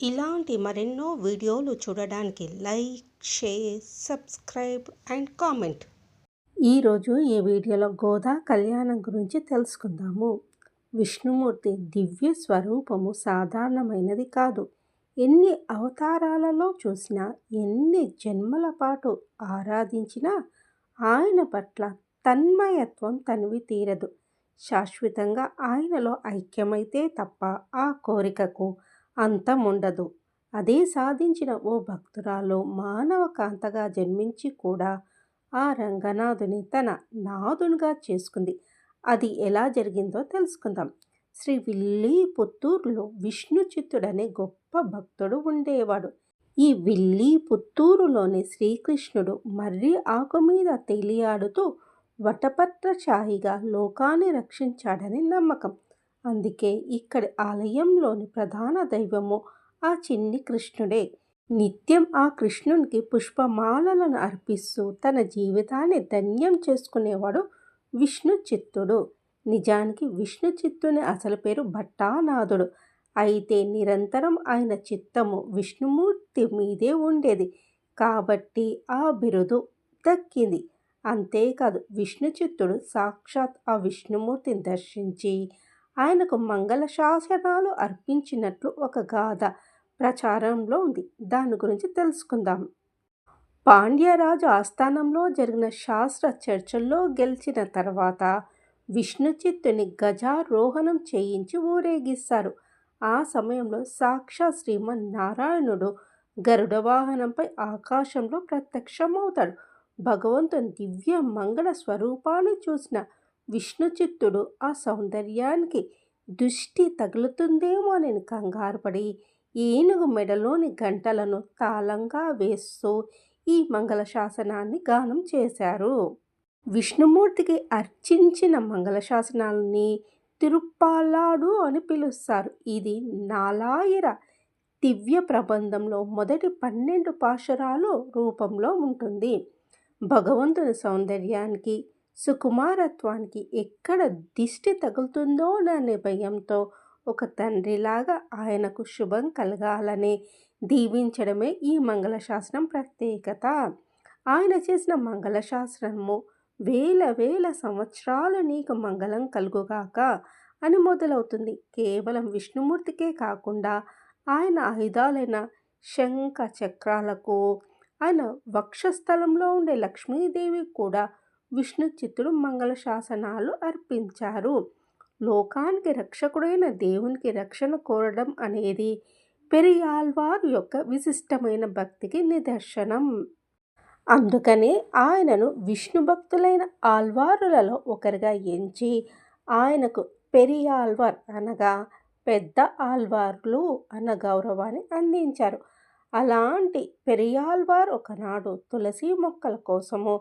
ఇలాంటి మరెన్నో వీడియోలు చూడడానికి like, share, subscribe and comment. ఈరోజు ఈ వీడియోలో గోదా కళ్యాణం గురించి తెలుసుకుందాము. విష్ణుమూర్తి దివ్య స్వరూపము సాధారణమైనది కాదు. ఎన్ని అవతారాలలో చూసినా, ఎన్ని జన్మల పాటు ఆరాధించినా ఆయన పట్ల తన్మయత్వం తనివి తీరదు. శాశ్వతంగా ఆయనలో ఐక్యమైతే తప్ప ఆ కోరికకు అంతముండదు. అదే సాధించిన ఓ భక్తురాలు మానవ కాంతగా జన్మించి కూడా ఆ రంగనాథుని తన నాథునిగా చేసుకుంది. అది ఎలా జరిగిందో తెలుసుకుందాం. శ్రీ విల్లీపుత్తూరులో విష్ణు చిత్తుడనే గొప్ప భక్తుడు ఉండేవాడు. ఈ విల్లీపుత్తూరులోని శ్రీకృష్ణుడు మర్రి ఆకు మీద తేలియాడుతూ వటపత్రశాయిగా లోకాన్ని రక్షించాడని నమ్మకం. అందుకే ఇక్కడి ఆలయంలోని ప్రధాన దైవము ఆ చిన్ని కృష్ణుడే. నిత్యం ఆ కృష్ణునికి పుష్పమాలలను అర్పిస్తూ తన జీవితాన్ని ధన్యం చేసుకునేవాడు విష్ణు చిత్తుడు. నిజానికి విష్ణు చిత్తుని అసలు పేరు భట్టానాథుడు. అయితే నిరంతరం ఆయన చిత్తము విష్ణుమూర్తి మీదే ఉండేది కాబట్టి ఆ బిరుదు దక్కింది. అంతేకాదు, విష్ణు చిత్తుడు సాక్షాత్ ఆ విష్ణుమూర్తిని దర్శించి ఆయనకు మంగళ శాసనాలు అర్పించినట్లు ఒక గాథ ప్రచారంలో ఉంది. దాని గురించి తెలుసుకుందాం. పాండ్యరాజు ఆస్థానంలో జరిగిన శాస్త్ర చర్చల్లో గెలిచిన తర్వాత విష్ణు చిత్తుని గజారోహణం చేయించి ఊరేగిస్తారు. ఆ సమయంలో సాక్షాత్ శ్రీమన్నారాయణుడు గరుడ వాహనంపై ఆకాశంలో ప్రత్యక్షమవుతాడు. భగవంతుని దివ్య మంగళ స్వరూపాన్ని చూసిన విష్ణు చిత్తుడు ఆ సౌందర్యానికి దృష్టి తగులుతుందేమో అని కంగారుపడి ఏనుగు మెడలోని గంటలను తాళంగా వేస్తూ ఈ మంగళ శాసనాన్ని గానం చేశారు. విష్ణుమూర్తికి అర్చించిన మంగళ శాసనాలని తిరుప్పాలాడు అని పిలుస్తారు. ఇది నాలాయిర దివ్య ప్రబంధంలో మొదటి 12 పాశురాలు రూపంలో ఉంటుంది. భగవంతుని సౌందర్యానికి, సుకుమారత్వానికి ఎక్కడ దిష్టి తగులుతుందోననే భయంతో ఒక తండ్రిలాగా ఆయనకు శుభం కలగాలని దీవించడమే ఈ మంగళశాసనం ప్రత్యేకత. ఆయన చేసిన మంగళశాసనము వేల వేల సంవత్సరాలు నీకు మంగళం కలుగుగాక అని మొదలవుతుంది. కేవలం విష్ణుమూర్తికే కాకుండా ఆయన ఆయుధాలైన శంఖ చక్రాలకు, ఆయన వక్షస్థలంలో ఉండే లక్ష్మీదేవి కూడా విష్ణు చిత్తుడు మంగళ శాసనాలు అర్పించారు. లోకానికి రక్షకుడైన దేవునికి రక్షణ కోరడం అనేది పెరియాళ్వార్ యొక్క విశిష్టమైన భక్తికి నిదర్శనం. అందుకనే ఆయనను విష్ణు భక్తులైన ఆళ్వారులలో ఒకరిగా ఎంచి ఆయనకు పెరియాళ్వార్ అనగా పెద్ద ఆళ్వార్లు అన్న గౌరవాన్ని అందించారు. అలాంటి పెరియాళ్వార్ ఒకనాడు తులసి మొక్కల కోసము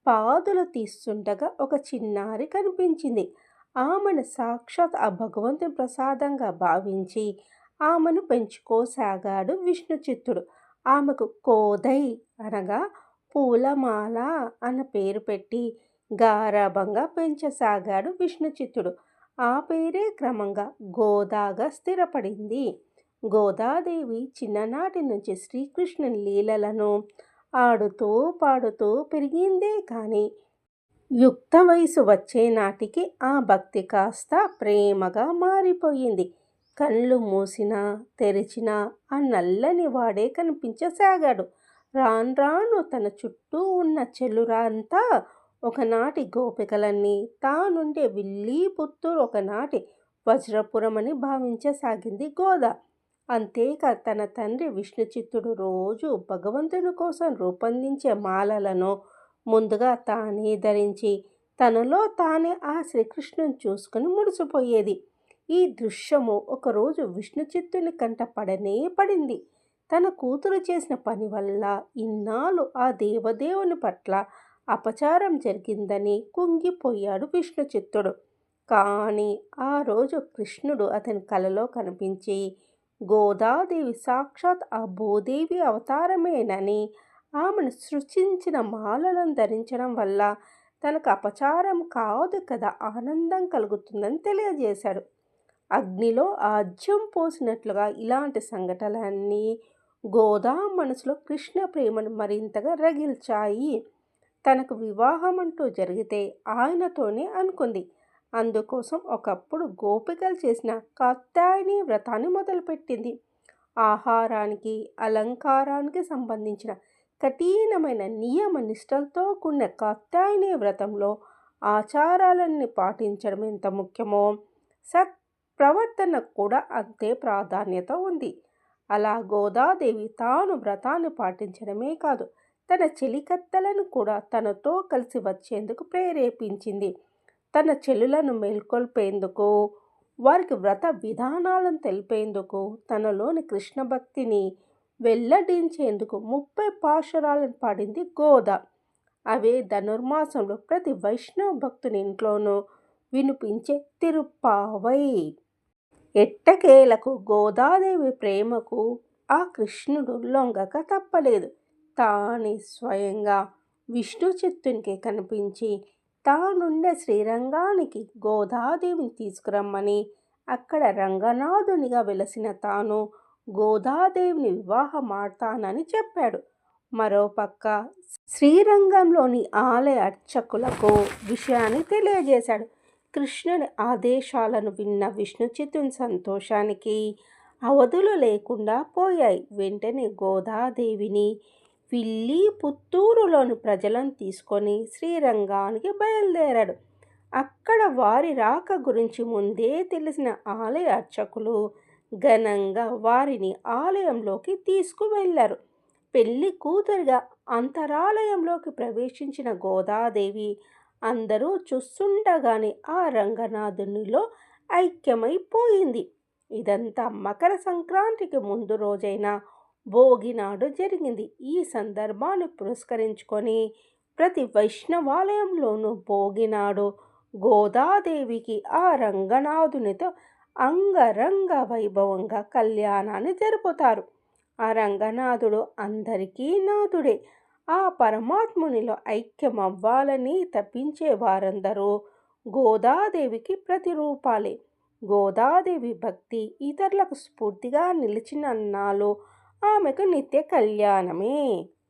పాదులు తీస్తుండగా ఒక చిన్నారి కనిపించింది. ఆమెను సాక్షాత్ ఆ భగవంతుని ప్రసాదంగా భావించి ఆమెను పెంచుకోసాగాడు విష్ణు చిత్తుడు. ఆమెకు కోదై అనగా పూలమాల అన్న పేరు పెట్టి గారాబంగా పెంచసాగాడు విష్ణు చిత్తుడు. ఆ పేరే క్రమంగా గోదాగా స్థిరపడింది. గోదాదేవి చిన్ననాటి నుంచి శ్రీకృష్ణుని లీలలను ఆడుతూ పాడుతూ పెరిగిందే కానీ యుక్త వయసు వచ్చే నాటికి ఆ భక్తి కాస్త ప్రేమగా మారిపోయింది. కళ్ళు మూసినా తెరిచినా ఆ నల్లని వాడే కనిపించసాగాడు. రాను రాను తన చుట్టూ ఉన్న చెల్లురంతా ఒకనాటి గోపికలన్నీ, తానుండే విల్లీపుత్తూరు ఒకనాటి వజ్రపురం అని భావించసాగింది గోద. అంతేకాదు, తన తండ్రి విష్ణు చిత్తుడు రోజు భగవంతుని కోసం రూపొందించే మాలలను ముందుగా తానే ధరించి తనలో తానే ఆ శ్రీకృష్ణుని చూసుకుని మురిసిపోయేది. ఈ దృశ్యము ఒకరోజు విష్ణు చిత్తుని కంట పడనే పడింది. తన కూతురు చేసిన పని వల్ల ఇన్నాళ్ళు ఆ దేవదేవుని పట్ల అపచారం జరిగిందని కుంగిపోయాడు విష్ణు చిత్తుడు. కానీ ఆ రోజు కృష్ణుడు అతని కలలో కనిపించి గోదాదేవి సాక్షాత్ ఆ భూదేవి అవతారమేనని, ఆమెను సృష్టించిన మాలలను ధరించడం వల్ల తనకు అపచారం కాదు కదా, ఆనందం కలుగుతుందని తెలియజేశాడు. అగ్నిలో ఆజ్యం పోసినట్లుగా ఇలాంటి సంఘటనలన్నీ గోదా మనసులో కృష్ణ ప్రేమను మరింతగా రగిల్చాయి. తనకు వివాహం అంటూ జరిగితే ఆయనతోనే అనుకుంది. అందుకోసం ఒకప్పుడు గోపికలు చేసిన కాత్యాయని వ్రతాన్ని మొదలుపెట్టింది. ఆహారానికి, అలంకారానికి సంబంధించిన కఠినమైన నియమ నిష్టలతో కూడిన కాత్యాయని వ్రతంలో ఆచారాలన్నీ పాటించడం ఎంత ముఖ్యమో సత్ప్రవర్తనకు కూడా అంతే ప్రాధాన్యత ఉంది. అలా గోదాదేవి తాను వ్రతాన్ని పాటించడమే కాదు, తన చెలికత్తెలను కూడా తనతో కలిసి వచ్చేందుకు ప్రేరేపించింది. తన చెల్లులను మేల్కొల్పేందుకు, వారికి వ్రత విధానాలను తెలిపేందుకు, తనలోని కృష్ణ భక్తిని వెల్లడించేందుకు 30 పాశురాలను పాడింది గోద. అవే ధనుర్మాసంలో ప్రతి వైష్ణవ భక్తుని ఇంట్లోనూ వినిపించే తిరుప్పావై. ఎట్టకేలకు గోదాదేవి ప్రేమకు ఆ కృష్ణుడు లొంగక తప్పలేదు. తానే స్వయంగా విష్ణు చిత్తునికి కనిపించి తానుండే శ్రీరంగానికి గోదాదేవిని తీసుకురమ్మని, అక్కడ రంగనాథునిగా వెలసిన తాను గోదాదేవిని వివాహమాడతానని చెప్పాడు. మరోపక్క శ్రీరంగంలోని ఆలయ అర్చకులకు విషయాన్ని తెలియజేశాడు. కృష్ణుని ఆదేశాలను విన్న విష్ణు చిత్తుని సంతోషానికి అవధులు లేకుండా పోయాయి. వెంటనే గోదాదేవిని విల్లి పుత్తూరులోని ప్రజలను తీసుకొని శ్రీరంగానికి బయలుదేరాడు. అక్కడ వారి రాక గురించి ముందే తెలిసిన ఆలయ అర్చకులు ఘనంగా వారిని ఆలయంలోకి తీసుకువెళ్లారు. పెళ్లి కూతురిగా అంతరాలయంలోకి ప్రవేశించిన గోదాదేవి అందరూ చూస్తుండగానే ఆ రంగనాథునిలో ఐక్యమైపోయింది. ఇదంతా మకర సంక్రాంతికి ముందు రోజైన భోగి నాడు జరిగింది. ఈ సందర్భాన్ని పురస్కరించుకొని ప్రతి వైష్ణవాలయంలోనూ భోగి నాడు గోదాదేవికి ఆ రంగనాథునితో అంగరంగ వైభవంగా కళ్యాణాన్ని జరుపుతారు. ఆ రంగనాథుడు అందరికీ నాథుడే. ఆ పరమాత్మునిలో ఐక్యమవ్వాలని తప్పించే వారందరూ గోదాదేవికి ప్రతిరూపాలే. గోదాదేవి భక్తి ఇతరులకు స్ఫూర్తిగా నిలిచినన్నాళ్ళు ఆమెకు నిత్య కళ్యాణమే.